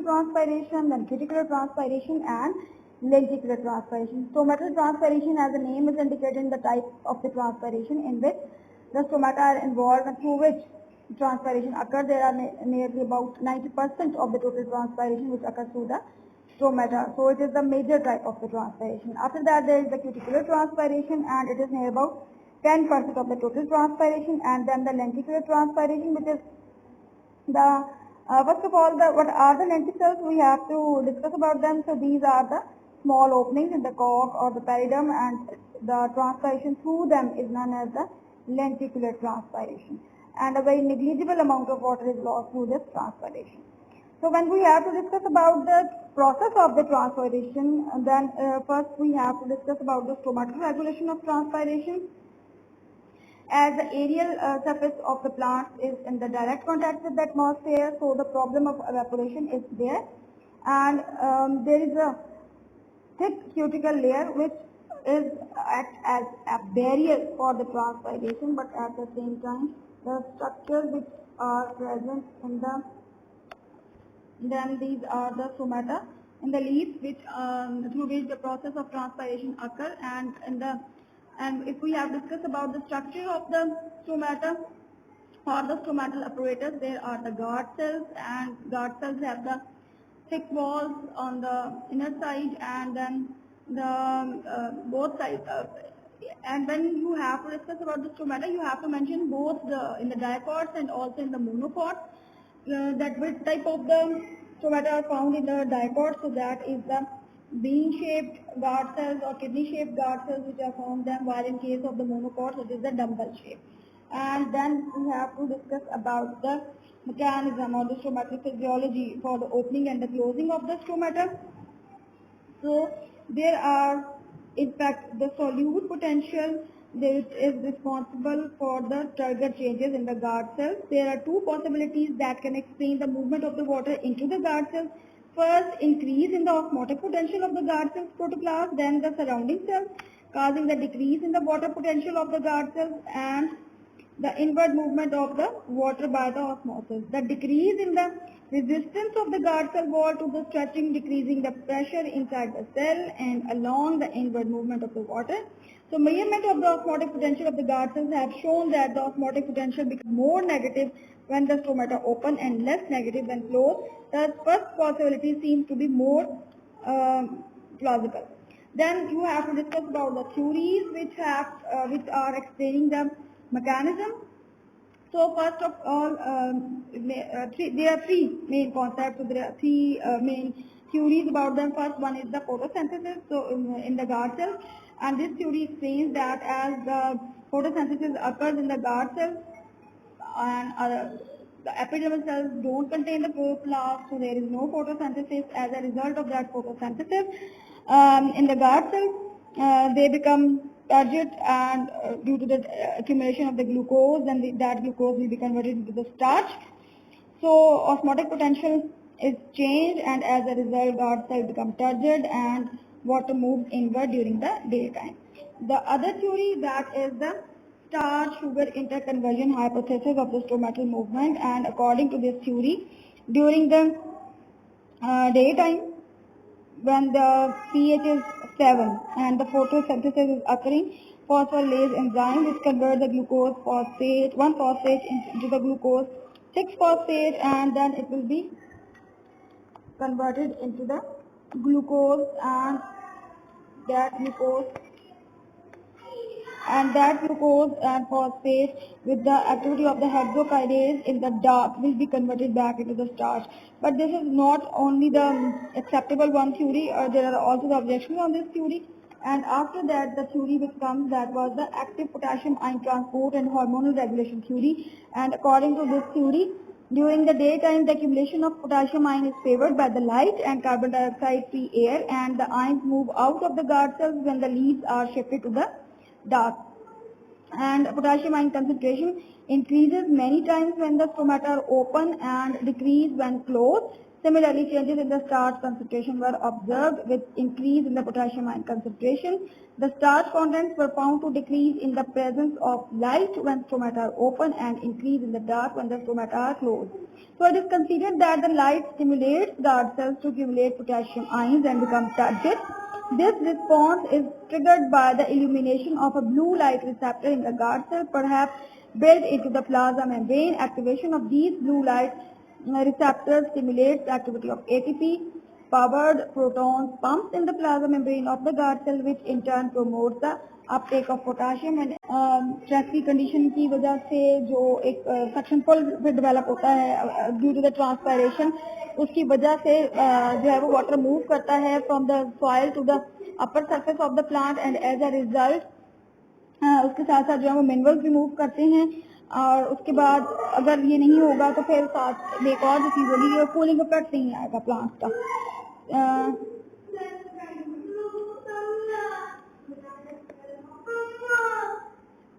transpiration, then cuticular transpiration, and lenticular transpiration. Stomatal transpiration, as the name is indicating the type of the transpiration in which the stomata are involved and through which transpiration occurs. There are nearly about 90% of the total transpiration which occurs through the stomata. So it is the major type of the transpiration. After that, there is the cuticular transpiration, and it is near about 10% of the total transpiration, and then the lenticular transpiration, which is the first of all, what are the lenticels? We have to discuss about them. So these are the small openings in the cork or the periderm, and the transpiration through them is known as the lenticular transpiration. And a very negligible amount of water is lost through this transpiration. So when we have to discuss about the process of the transpiration, then first we have to discuss about the stomatal regulation of transpiration. As the aerial surface of the plant is in the direct contact with the atmosphere, so the problem of evaporation is there, and there is a thick cuticle layer which is act as a barrier for the transpiration, but at the same time the structures which are present in the, then these are the stomata in the leaves which through which the process of transpiration occur, and if we have discussed about the structure of the stomata or the stomatal apparatus, there are the guard cells, and guard cells have the thick walls on the inner side, and then the both sides. And when you have to discuss about the stomata, you have to mention both in the dicots and also in the monocots. That which type of the stomata are found in the dicot, so that is the bean-shaped guard cells or kidney-shaped guard cells which are found them, while in case of the monocots it is the dumbbell shape. And then we have to discuss about the mechanism or the stomatal physiology for the opening and the closing of the stomata. So there are, in fact, the solute potential that is responsible for the turgor changes in the guard cells. There are two possibilities that can explain the movement of the water into the guard cells. First, increase in the osmotic potential of the guard cells protoplasm, then the surrounding cells, causing the decrease in the water potential of the guard cells, and the inward movement of the water by the osmosis. The decrease in the resistance of the guard cell wall to the stretching, decreasing the pressure inside the cell and along the inward movement of the water. So measurement of the osmotic potential of the guard cells have shown that the osmotic potential becomes more negative when the stomata open and less negative when closed. The first possibility seems to be more plausible. Then you have to discuss about the theories which are explaining the mechanism. So first of all, there are three main concepts. So there are three main theories about them. First one is the photosynthesis. So in the guard cells, and this theory explains that as the photosynthesis occurs in the guard cells, and the epidermal cells don't contain the chloroplast, so there is no photosynthesis. As a result of that photosynthesis, in the guard cells, they become turgid, and due to the accumulation of the glucose, then that glucose will be converted into the starch. So osmotic potential is changed, and as a result, guard cells become turgid and water moves inward during the daytime. The other theory, that is the starch-sugar interconversion hypothesis of the stomatal movement, and according to this theory, during the daytime, when the pH is 7 and the photosynthesis is occurring, phosphorylase enzyme which converts the glucose phosphate, 1-phosphate into the glucose 6-phosphate, and then it will be converted into the glucose, and that glucose and phosphate with the activity of the hexokinase in the dark will be converted back into the starch. But this is not only the acceptable one theory, there are also the objections on this theory. And after that, the theory which comes, that was the active potassium ion transport and hormonal regulation theory. And according to this theory, during the daytime, the accumulation of potassium ion is favored by the light and carbon dioxide free air, and the ions move out of the guard cells when the leaves are shifted to the dark. And potassium ion concentration increases many times when the stomata are open and decrease when closed. Similarly, changes in the starch concentration were observed with increase in the potassium ion concentration. The starch contents were found to decrease in the presence of light when stomata are open and increase in the dark when the stomata are closed. So it is considered that the light stimulates guard cells to accumulate potassium ions and become turgid. This response is triggered by the illumination of a blue light receptor in the guard cell, perhaps built into the plasma membrane. Activation of these blue light receptors stimulates the activity of ATP. Powered protons pumps in the plasma membrane of the guard cell, which in turn promotes the uptake of potassium and stress की condition की वजह से जो एक suction पुल develop होता है due to the transpiration, उसकी वजह से जो है वो वाटर मूव करता है from the soil to the upper surface of the plant and as a result उसके साथ साथ जो है वो मिनरल्स भी मूव करते हैं। और उसके बाद अगर ये नहीं होगा तो फिर साथ में एक और जो चीज़ होगी, कूलिंग इफेक्ट नहीं आएगा प्लांट का।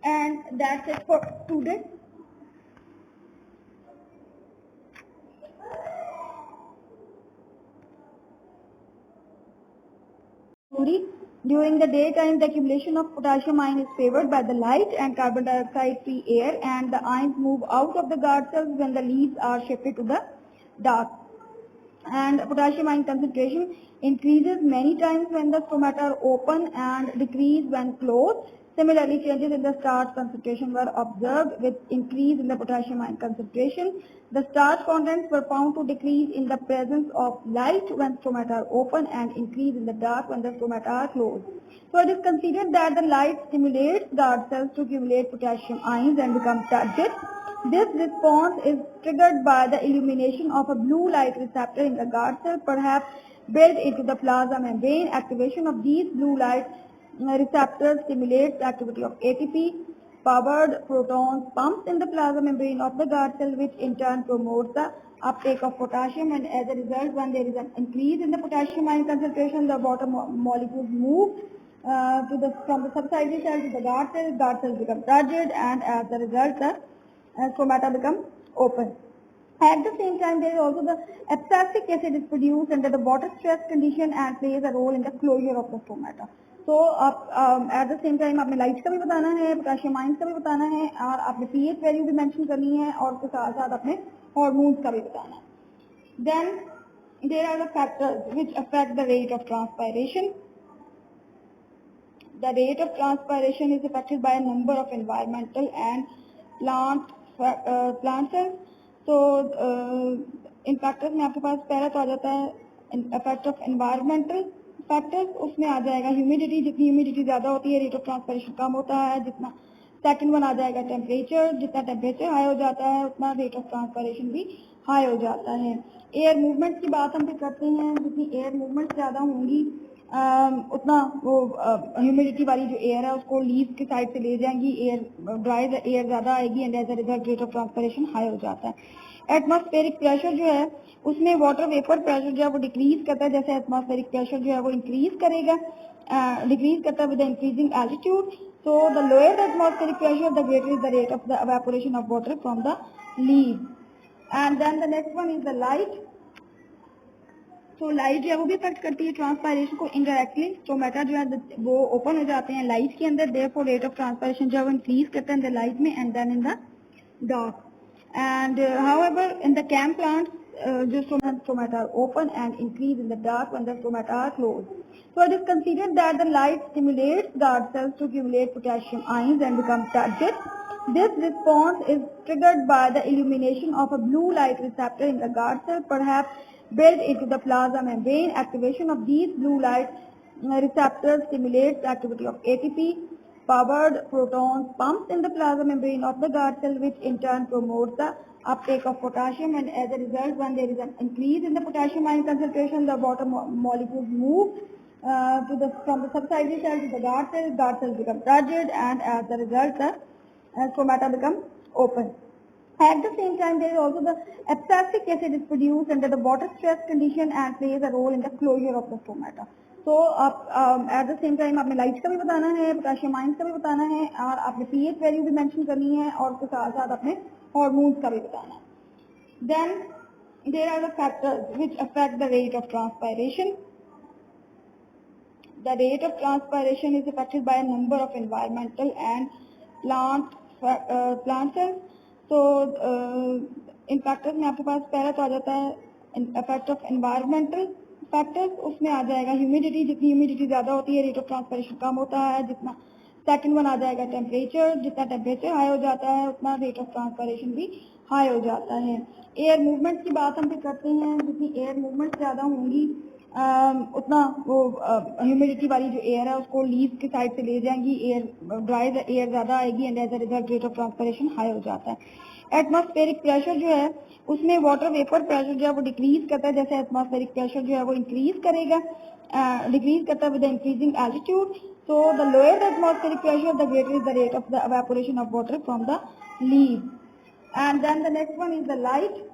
And that's it for today. During the daytime, the accumulation of potassium ion is favored by the light and carbon dioxide free air, and the ions move out of the guard cells when the leaves are shifted to the dark. And potassium ion concentration increases many times when the stomata are open and decrease when closed. Similarly, changes in the starch concentration were observed with increase in the potassium ion concentration. The starch contents were found to decrease in the presence of light when stomata are open and increase in the dark when the stomata are closed. So it is considered that the light stimulates guard cells to accumulate potassium ions and become turgid. This response is triggered by the illumination of a blue light receptor in the guard cell, perhaps built into the plasma membrane. Activation of these blue light receptors stimulates the activity of ATP. Powered protons pumps in the plasma membrane of the guard cell, which in turn promotes the uptake of potassium, and as a result, when there is an increase in the potassium ion concentration, the water molecules move from the subsidary cell to the guard cells become turgid, and as a result, the stomata become open. At the same time, there is also the abscisic acid is produced under the water stress condition and plays a role in the closure of the stomata. तो आप at the same time आपने light का भी बताना है, potassium ions का भी बताना है, और आपने पीएच वैल्यू भी मेंशन करनी है, और उसके साथ साथ आपने हार्मोन्स का भी बताना है. Then there are the factors which affect the rate of transpiration. The rate of transpiration is affected by a number of environmental and plant cells. तो इन फैक्टर्स में आपके पास पहला तो आ जाता है इफेक्ट ऑफ एनवायरमेंटल फैक्टर्स. उसमें आ जाएगा ह्यूमिडिटी. जितनी ह्यूमिडिटी ज़्यादा होती है रेट ऑफ ट्रांसपायरेशन कम होता है. जितना सेकंड वन आ जाएगा टेम्परेचर. जितना टेम्परेचर हाई हो जाता है उतना रेट ऑफ ट्रांसपायरेशन भी हाई हो जाता है. एयर मूवमेंट की बात हम फिर करते हैं. जितनी एयर मूवमेंट ज़्यादा होंगी उतना वो ह्यूमिडिटी वाली जो एयर है उसको लीव्स के साइड से ले जाएंगी. ड्राई एयर ज़्यादा आएगी and as a result rate of transpiration high हो जाता है. एटमॉस्फेरिक प्रेशर जो है उसमें वाटर वेपर प्रेशर जो है वो डिक्रीज करता है. जैसे एटमॉस्फेरिक प्रेशर जो है वो इंक्रीज करेगा, डिक्रीज करता है with increasing altitude. So the lower the atmospheric pressure the greater is the rate of the evaporation of water from the leaf. And then the next one is the light. तो light जो है वो भी effect करती है transpiration को indirectly. Stomata जो है वो ओपन हो जाते हैं लाइट के अंदर, देयरफॉर रेट ऑफ ट्रांसपायरेशन जो है वो इंक्रीज करते हैं इन द लाइट में and then in the dark. And however, in the CAM plants, the stomata are open and increase in the dark when the stomata are closed. So it is considered that the light stimulates guard cells to accumulate potassium ions and become turgid. This response is triggered by the illumination of a blue light receptor in the guard cell, perhaps built into the plasma membrane. Activation of these blue light receptors stimulates the activity of ATP. Powered protons pumps in the plasma membrane of the guard cell, which in turn promotes the uptake of potassium, and as a result, when there is an increase in the potassium ion concentration, the water molecules move from the subsidary cell to the guard cells become turgid, and as a result, the stomata become open. At the same time, there is also the abscisic acid is produced under the water stress condition and plays a role in the closure of the stomata. तो आप at the same time आपने light का भी बताना है, potassium ions का भी बताना है, और आपने पीएच वैल्यू भी मेंशन करनी है, और उसके साथ साथ आपने हार्मोन्स का भी बताना है. Then There are the factors which affect the rate of transpiration. The rate of transpiration is affected by a number of environmental and plant cells. So in factors में आपके पास पहला तो आ जाता है इफेक्ट ऑफ एनवायरमेंटल फैक्टर्स, उसमें आ जाएगा humidity, जितनी humidity ज़्यादा होती है रेट ऑफ ट्रांसपिरेशन कम होता है, जितना सेकंड वन आ जाएगा टेम्परेचर, जितना टेम्परेचर हाई हो जाता है उतना रेट ऑफ ट्रांसपिरेशन भी हाई हो जाता है। एयर मूवमेंट की बात हम फिर करते हैं, जितनी एयर मूवमेंट ज़्यादा होंगी उतना वो ह्यूमिडिटी वाली जो एयर है उसको लीव की साइड से ले जाएंगी, एयर ड्राई एयर ज़्यादा आएगी and as a result rate of transpiration high हो जाता है। एटमॉस्फेरिक प्रेशर जो है उसमें वाटर वेपर प्रेशर जो है वो डिक्रीज करता है, जैसे एटमॉस्फेरिक प्रेशर जो है वो इंक्रीज करेगा, डिक्रीज करता है with increasing altitude. So the lower the atmospheric pressure the greater is the rate of the evaporation of water from the leaf. And then the next one is the light.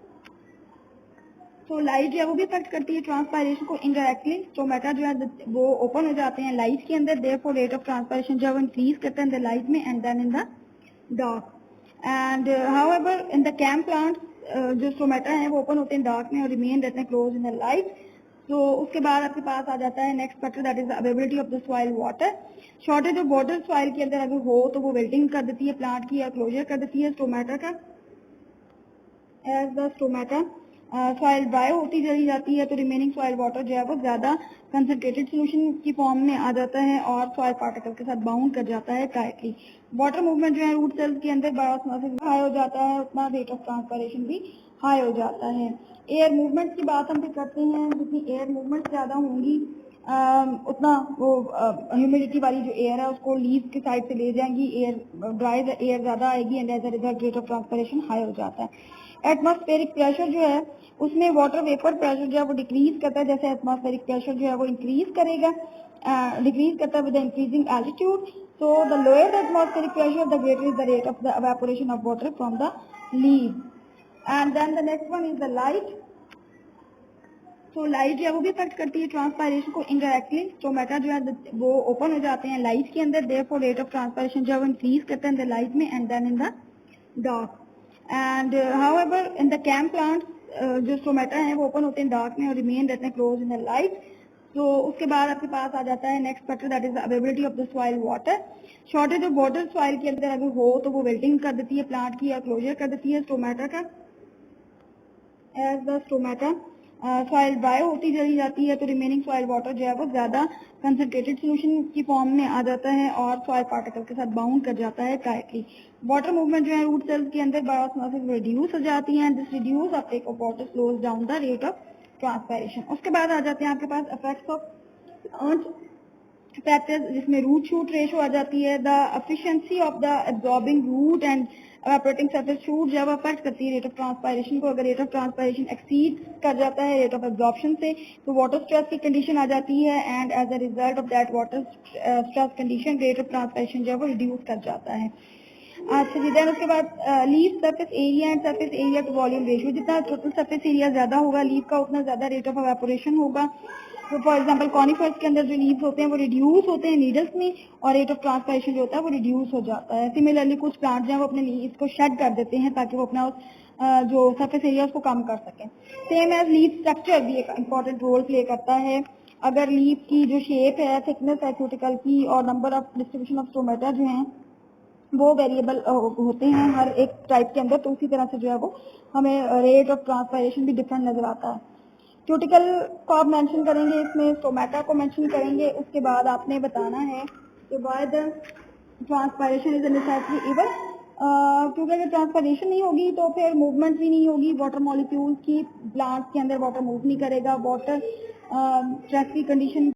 तो light जो है वो भी effect करती है transpiration को indirectly. Stomata जो है वो ओपन हो जाते हैं लाइट के अंदर, देयरफॉर रेट ऑफ ट्रांसपायरेशन जो है वो इंक्रीज करता है इन द लाइट में and then in the dark. And however in the CAM plant जो स्टोमेटा है वो ओपन होते हैं डार्क में और रिमेन रहते हैं क्लोज इन द लाइट। तो उसके बाद आपके पास आ जाता है next factor that is the availability of the soil water. Shortage of water soil के अंदर अगर हो तो वो वेल्टिंग कर देती है प्लांट की या क्लोजर कर देती है स्टोमेटा का। As the stomata soil dry होती चली जाती है तो रिमेनिंग सॉइल वाटर जो है वो ज्यादा कंसंट्रेटेड सोल्यूशन की फॉर्म में आ जाता है और सॉइल पार्टिकल के साथ बाउंड कर जाता है टाइटली। वाटर मूवमेंट जो है रूट सेल्स के अंदर बायोस्मोसिस हाई हो जाता है, उतना रेट ऑफ ट्रांसपिरेशन भी हाई हो जाता है। एयर मूवमेंट की बात हम फिर करते हैं, जितनी एयर मूवमेंट ज्यादा होंगी उतना वो ह्यूमिडिटी वाली जो एयर है उसको लीव की साइड से ले जाएंगी, एयर ड्राई एयर ज्यादा आएगी and as a result rate of transpiration high हो जाता है। एटमॉस्फेरिक प्रेशर जो है उसमें वाटर वेपर प्रेशर जो है वो डिक्रीज करता है, जैसे एटमॉस्फेरिक प्रेशर जो है वो इंक्रीज करेगा, डिक्रीज करता है with increasing altitude. So the lower the atmospheric pressure the greater is the rate of the evaporation of water from the leaf. And then the next one is the light. तो light जो है वो भी effect करती है transpiration को indirectly. Stomata जो है वो ओपन हो जाते हैं लाइट के अंदर, देयरफॉर रेट ऑफ ट्रांसपायरेशन जो है वो इंक्रीज करता है इन द लाइट में and then in the dark. And however in the CAM plant जो स्टोमेटा है वो ओपन होते हैं डार्क में और रिमेन रहते हैं क्लोज इन द लाइट। तो उसके बाद आपके पास आ जाता है next factor that is the availability of the soil water. Shortage of water soil के अंदर अगर हो तो वो वेल्टिंग कर देती है प्लांट की या क्लोजर कर देती है स्टोमेटा का। As the stomata soil dry होती चली जाती है तो रिमेनिंग सॉइल वाटर जो है वो ज्यादा कंसंट्रेटेड सोल्यूशन की फॉर्म में आ जाता है और सॉइल पार्टिकल के साथ बाउंड कर जाता है टाइटली। वाटर मूवमेंट जो है रूट सेल्स के अंदर बायोस्मोसिस रिड्यूस हो जाती है, this reduce uptake of water slows down the rate of transpiration. उसके बाद आ जाते हैं आपके पास इफेक्ट्स ऑफ फैक्टर्स जिसमें रूट शूट रेशो आ जाती है, the efficiency of the absorbing root and evaporating surface shoot जब अफेक्ट करती है रेट ऑफ ट्रांसपायरेशन को। अगर रेट ऑफ ट्रांसपायरेशन एक्सीड कर जाता है रेट ऑफ एब्जॉर्प्शन से तो वाटर स्ट्रेस की कंडीशन आ जाती है and as a result of that water stress condition rate of transpiration जो है वो रिड्यूस कर जाता है। अच्छा जी, देन उसके बाद leaf surface area and surface area to volume ratio. जितना टोटल सरफेस एरिया ज्यादा होगा लीव का उतना ज्यादा रेट ऑफ एवापोरेशन होगा। तो फॉर एग्जांपल कॉनिफर्स के अंदर जो लीव्स होते हैं वो रिड्यूस होते हैं नीडल्स में और रेट ऑफ ट्रांसपायरेशन जो होता है वो रिड्यूस हो जाता है। सिमिलरली कुछ प्लांट जो है वो अपने लीव्स को शेड कर देते हैं ताकि वो अपना जो सरफेस एरिया उसको कम कर सकें। सेम एज लीव स्ट्रक्चर भी एक इंपॉर्टेंट रोल प्ले करता है। अगर लीव की जो शेप है, थिकनेस है क्यूटिकल की और number of distribution of stomata जो है वो वेरिएबल होते हैं हर एक टाइप के अंदर, तो उसी तरह से जो है वो हमें रेट ऑफ ट्रांसपायरेशन भी डिफरेंट नजर आता है। क्यूटिकल को आप मेंशन करेंगे, इसमें स्टोमेटा को मेंशन करेंगे। उसके बाद आपने बताना है कि why the transpiration is a necessary even, क्योंकि अगर ट्रांसपायरेशन नहीं होगी तो फिर मूवमेंट भी नहीं होगी वाटर मॉलिक्यूल्स की, प्लांट्स के अंदर वाटर मूव नहीं करेगा, वाटर स्ट्रेस की कंडीशन